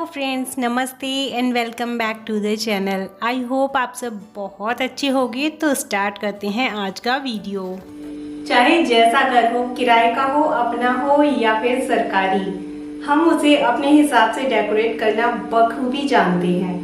Hello friends, नमस्ते and welcome back to the channel. I hope आप सब बहुत अच्छे होंगे। तो स्टार्ट करते हैं आज का वीडियो। चाहे जैसा घर हो, किराए का हो, अपना हो या फिर सरकारी, हम उसे अपने हिसाब से डेकोरेट करना बखूबी जानते हैं।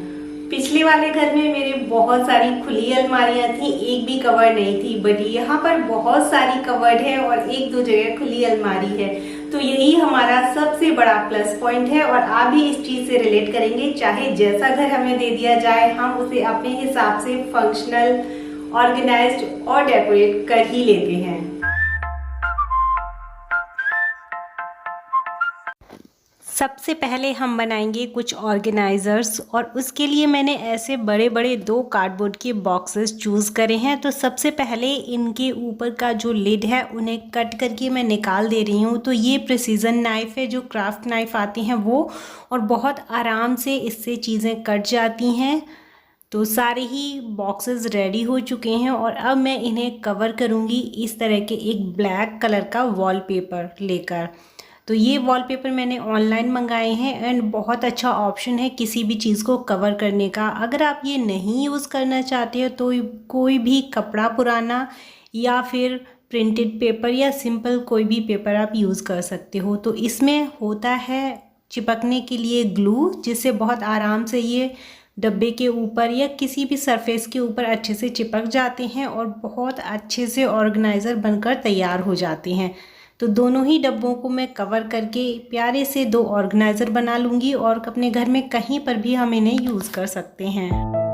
पिछले वाले घर में मेरे बहुत सारी खुली अलमारियां थी, एक भी कवर नहीं थी, बट यहाँ पर बहुत सारी कवर्ड है और एक दो जगह खुली अलमारी है। तो यही हमारा सबसे बड़ा प्लस पॉइंट है और आप भी इस चीज से रिलेट करेंगे। चाहे जैसा घर हमें दे दिया जाए, हम उसे अपने हिसाब से फंक्शनल, ऑर्गेनाइज्ड और डेकोरेट कर ही लेते हैं। सबसे पहले हम बनाएंगे कुछ ऑर्गेनाइजर्स और उसके लिए मैंने ऐसे बड़े बड़े 2 कार्डबोर्ड के बॉक्सेस चूज़ करे हैं। तो सबसे पहले इनके ऊपर का जो लिड है उन्हें कट करके मैं निकाल दे रही हूँ। तो ये प्रिसीजन नाइफ है, जो क्राफ्ट नाइफ आती हैं वो, और बहुत आराम से इससे चीज़ें कट जाती हैं। तो सारे ही बॉक्सेस रेडी हो चुके हैं और अब मैं इन्हें कवर करूँगी इस तरह के एक ब्लैक कलर का वॉलपेपर लेकर। तो ये वॉलपेपर मैंने ऑनलाइन मंगाए हैं एंड बहुत अच्छा ऑप्शन है किसी भी चीज़ को कवर करने का। अगर आप ये नहीं यूज़ करना चाहते हो तो कोई भी कपड़ा पुराना या फिर प्रिंटेड पेपर या सिंपल कोई भी पेपर आप यूज़ कर सकते हो। तो इसमें होता है चिपकने के लिए ग्लू, जिससे बहुत आराम से ये डब्बे के ऊपर या किसी भी सरफेस के ऊपर अच्छे से चिपक जाते हैं और बहुत अच्छे से ऑर्गेनाइज़र बनकर तैयार हो जाते हैं। तो दोनों ही डब्बों को मैं कवर करके प्यारे से 2 ऑर्गेनाइज़र बना लूँगी और अपने घर में कहीं पर भी हम इन्हें यूज़ कर सकते हैं।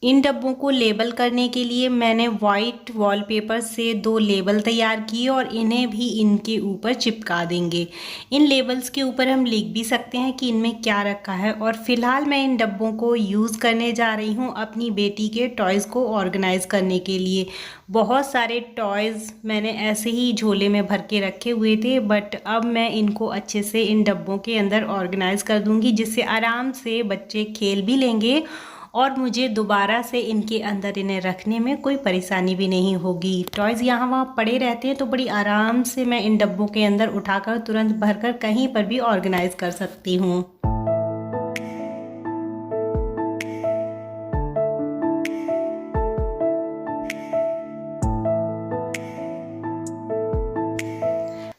इन डब्बों को लेबल करने के लिए मैंने वाइट वॉलपेपर से 2 लेबल तैयार किए और इन्हें भी इनके ऊपर चिपका देंगे। इन लेबल्स के ऊपर हम लिख भी सकते हैं कि इनमें क्या रखा है। और फिलहाल मैं इन डब्बों को यूज़ करने जा रही हूँ अपनी बेटी के टॉयज़ को ऑर्गेनाइज़ करने के लिए। बहुत सारे टॉयज़ मैंने ऐसे ही झोले में भर के रखे हुए थे, बट अब मैं इनको अच्छे से इन डब्बों के अंदर ऑर्गेनाइज़ कर दूँगी, जिससे आराम से बच्चे खेल भी लेंगे और मुझे दोबारा से इनके अंदर इन्हें रखने में कोई परेशानी भी नहीं होगी। टॉयज़ यहाँ वहाँ पड़े रहते हैं तो बड़ी आराम से मैं इन डब्बों के अंदर उठाकर तुरंत भरकर कहीं पर भी ऑर्गेनाइज़ कर सकती हूँ।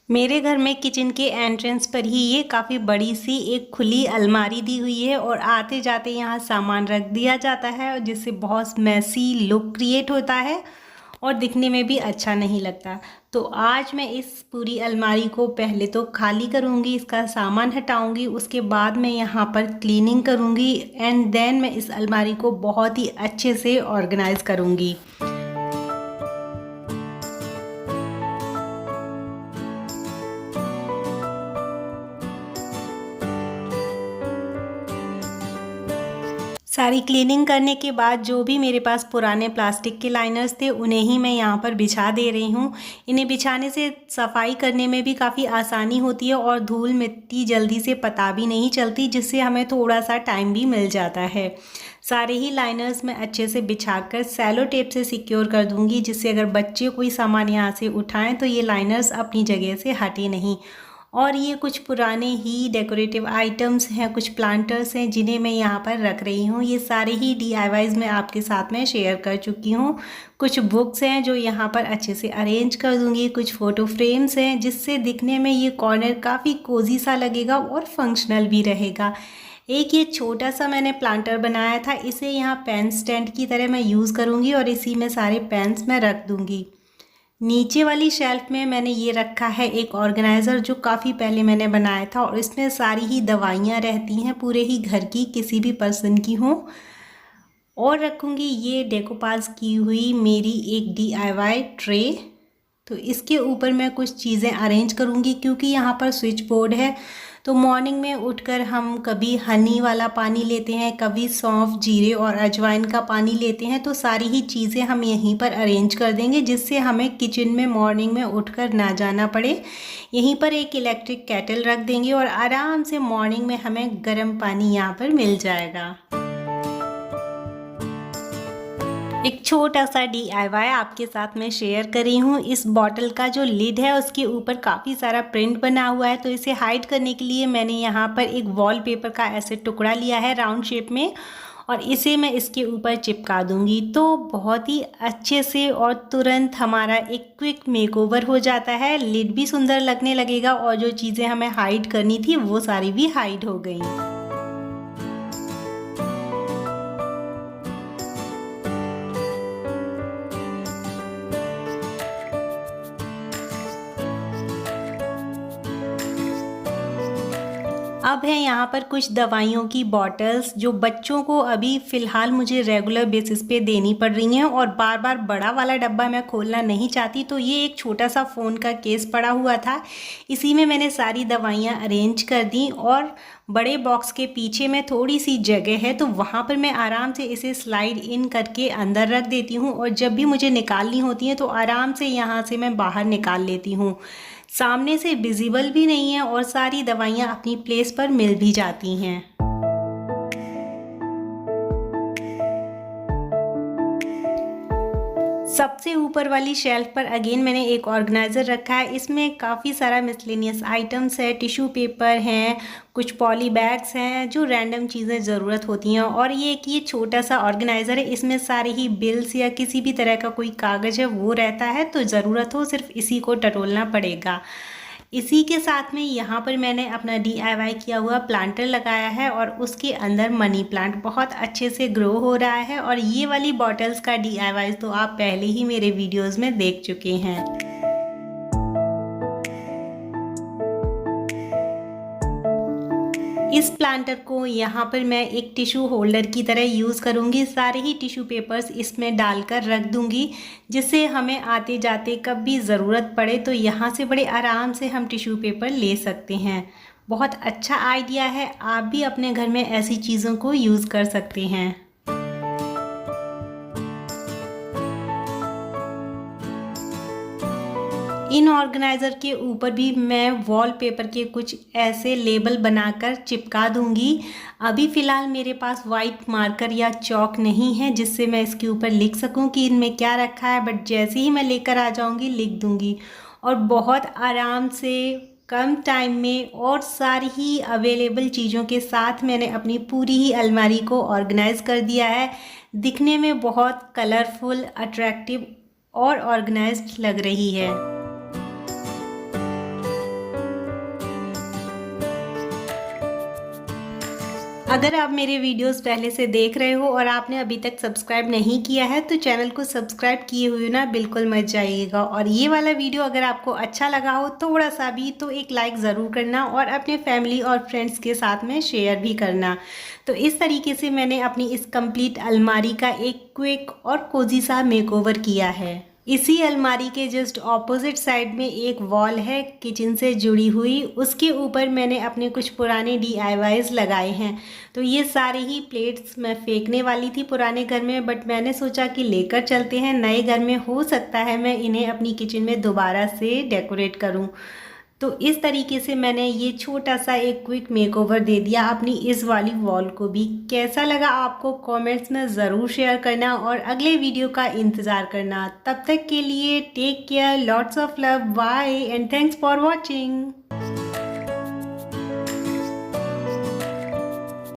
मेरे घर में किचन के एंट्रेंस पर ही ये काफ़ी बड़ी सी एक खुली अलमारी दी हुई है और आते जाते यहाँ सामान रख दिया जाता है, जिससे बहुत मैसी लुक क्रिएट होता है और दिखने में भी अच्छा नहीं लगता। तो आज मैं इस पूरी अलमारी को पहले तो खाली करूँगी, इसका सामान हटाऊँगी, उसके बाद मैं यहाँ पर क्लीनिंग करूँगी एंड देन मैं इस अलमारी को बहुत ही अच्छे से ऑर्गेनाइज़ करूँगी। सारी क्लीनिंग करने के बाद जो भी मेरे पास पुराने प्लास्टिक के लाइनर्स थे उन्हें ही मैं यहाँ पर बिछा दे रही हूँ। इन्हें बिछाने से सफाई करने में भी काफ़ी आसानी होती है और धूल मिट्टी जल्दी से पता भी नहीं चलती, जिससे हमें थोड़ा सा टाइम भी मिल जाता है। सारे ही लाइनर्स मैं अच्छे से बिछाकर सेलो टेप से सिक्योर कर दूँगी, जिससे अगर बच्चे कोई सामान यहाँ से उठाएँ तो ये लाइनर्स अपनी जगह से हटे नहीं। और ये कुछ पुराने ही डेकोरेटिव आइटम्स हैं, कुछ प्लांटर्स हैं जिन्हें मैं यहाँ पर रख रही हूँ। ये सारे ही DIYs मैं आपके साथ में शेयर कर चुकी हूँ। कुछ बुक्स हैं जो यहाँ पर अच्छे से अरेंज कर दूँगी, कुछ फ़ोटो फ्रेम्स हैं जिससे दिखने में ये कॉर्नर काफ़ी कोजी सा लगेगा और फंक्शनल भी रहेगा। एक ये छोटा सा मैंने प्लांटर बनाया था, इसे यहाँ पेन स्टैंड की तरह मैं यूज़ करूँगी और इसी में सारे पेन्स मैं रख दूँगी। नीचे वाली शेल्फ में मैंने ये रखा है एक ऑर्गेनाइज़र जो काफ़ी पहले मैंने बनाया था और इसमें सारी ही दवाइयाँ रहती हैं, पूरे ही घर की किसी भी पर्सन की हों। और रखूँगी ये डेकोपाज की हुई मेरी एक DIY ट्रे। तो इसके ऊपर मैं कुछ चीज़ें अरेंज करूँगी, क्योंकि यहाँ पर स्विच बोर्ड है। तो मॉर्निंग में उठकर हम कभी हनी वाला पानी लेते हैं, कभी सौंफ, जीरे और अजवाइन का पानी लेते हैं। तो सारी ही चीज़ें हम यहीं पर अरेंज कर देंगे, जिससे हमें किचन में मॉर्निंग में उठकर ना जाना पड़े। यहीं पर एक इलेक्ट्रिक केटल रख देंगे और आराम से मॉर्निंग में हमें गर्म पानी यहाँ पर मिल जाएगा। एक छोटा सा DIY आपके साथ मैं शेयर कर रही हूँ। इस बॉटल का जो लिड है उसके ऊपर काफ़ी सारा प्रिंट बना हुआ है, तो इसे हाइड करने के लिए मैंने यहाँ पर एक वॉलपेपर का ऐसे टुकड़ा लिया है राउंड शेप में, और इसे मैं इसके ऊपर चिपका दूँगी। तो बहुत ही अच्छे से और तुरंत हमारा एक क्विक मेकओवर हो जाता है। लिड भी सुंदर लगने लगेगा और जो चीज़ें हमें हाइड करनी थी वो सारी भी हाइड हो गई। अब है यहाँ पर कुछ दवाइयों की बॉटल्स जो बच्चों को अभी फ़िलहाल मुझे रेगुलर बेसिस पे देनी पड़ रही हैं, और बार बार बड़ा वाला डब्बा मैं खोलना नहीं चाहती। तो ये एक छोटा सा फ़ोन का केस पड़ा हुआ था, इसी में मैंने सारी दवाइयाँ अरेंज कर दी, और बड़े बॉक्स के पीछे में थोड़ी सी जगह है तो वहाँ पर मैं आराम से इसे स्लाइड इन करके अंदर रख देती हूँ, और जब भी मुझे निकालनी होती है तो आराम से यहाँ से मैं बाहर निकाल लेती हूँ। सामने से विजिबल भी नहीं है और सारी दवाइयाँ अपनी प्लेस पर मिल भी जाती हैं। सबसे ऊपर वाली शेल्फ पर अगेन मैंने एक ऑर्गेनाइज़र रखा है। इसमें काफ़ी सारा मिसलेनियस आइटम्स है, टिश्यू पेपर हैं, कुछ पॉली बैग्स हैं, जो रैंडम चीज़ें ज़रूरत होती हैं। और ये छोटा सा ऑर्गेनाइज़र है, इसमें सारे ही बिल्स या किसी भी तरह का कोई कागज़ है वो रहता है, तो ज़रूरत हो सिर्फ इसी को टटोलना पड़ेगा। इसी के साथ में यहाँ पर मैंने अपना DIY किया हुआ प्लांटर लगाया है, और उसके अंदर मनी प्लांट बहुत अच्छे से ग्रो हो रहा है। और ये वाली बॉटल्स का DIY तो आप पहले ही मेरे वीडियोस में देख चुके हैं। इस प्लांटर को यहाँ पर मैं एक टिश्यू होल्डर की तरह यूज़ करूँगी। सारे ही टिश्यू पेपर्स इसमें डालकर रख दूँगी, जिससे हमें आते जाते कब भी ज़रूरत पड़े तो यहाँ से बड़े आराम से हम टिश्यू पेपर ले सकते हैं। बहुत अच्छा आइडिया है, आप भी अपने घर में ऐसी चीज़ों को यूज़ कर सकते हैं। इन ऑर्गेनाइज़र के ऊपर भी मैं वॉलपेपर के कुछ ऐसे लेबल बनाकर चिपका दूंगी। अभी फ़िलहाल मेरे पास वाइट मार्कर या चॉक नहीं है जिससे मैं इसके ऊपर लिख सकूं कि इनमें क्या रखा है, बट जैसे ही मैं लेकर आ जाऊंगी लिख दूंगी। और बहुत आराम से कम टाइम में और सारी ही अवेलेबल चीज़ों के साथ मैंने अपनी पूरी ही अलमारी को ऑर्गेनाइज़ कर दिया है। दिखने में बहुत कलरफुल, अट्रैक्टिव और ऑर्गेनाइज्ड लग रही है। अगर आप मेरे वीडियोस पहले से देख रहे हो और आपने अभी तक सब्सक्राइब नहीं किया है तो चैनल को सब्सक्राइब किए हुए ना बिल्कुल मत जाइएगा। और ये वाला वीडियो अगर आपको अच्छा लगा हो थोड़ा सा भी तो एक लाइक ज़रूर करना, और अपने फैमिली और फ्रेंड्स के साथ में शेयर भी करना। तो इस तरीके से मैंने अपनी इस कंप्लीट अलमारी का एक क्विक और कोजी सा मेकओवर किया है। इसी अलमारी के जस्ट ऑपोजिट साइड में एक वॉल है किचन से जुड़ी हुई, उसके ऊपर मैंने अपने कुछ पुराने DIYs लगाए हैं। तो ये सारे ही प्लेट्स मैं फेंकने वाली थी पुराने घर में, बट मैंने सोचा कि लेकर चलते हैं नए घर में, हो सकता है मैं इन्हें अपनी किचन में दोबारा से डेकोरेट करूं। तो इस तरीके से मैंने ये छोटा सा एक क्विक मेकओवर दे दिया अपनी इस वाली वॉल को भी। कैसा लगा आपको कमेंट्स में ज़रूर शेयर करना, और अगले वीडियो का इंतज़ार करना। तब तक के लिए take care, lots of love, bye and thanks for watching.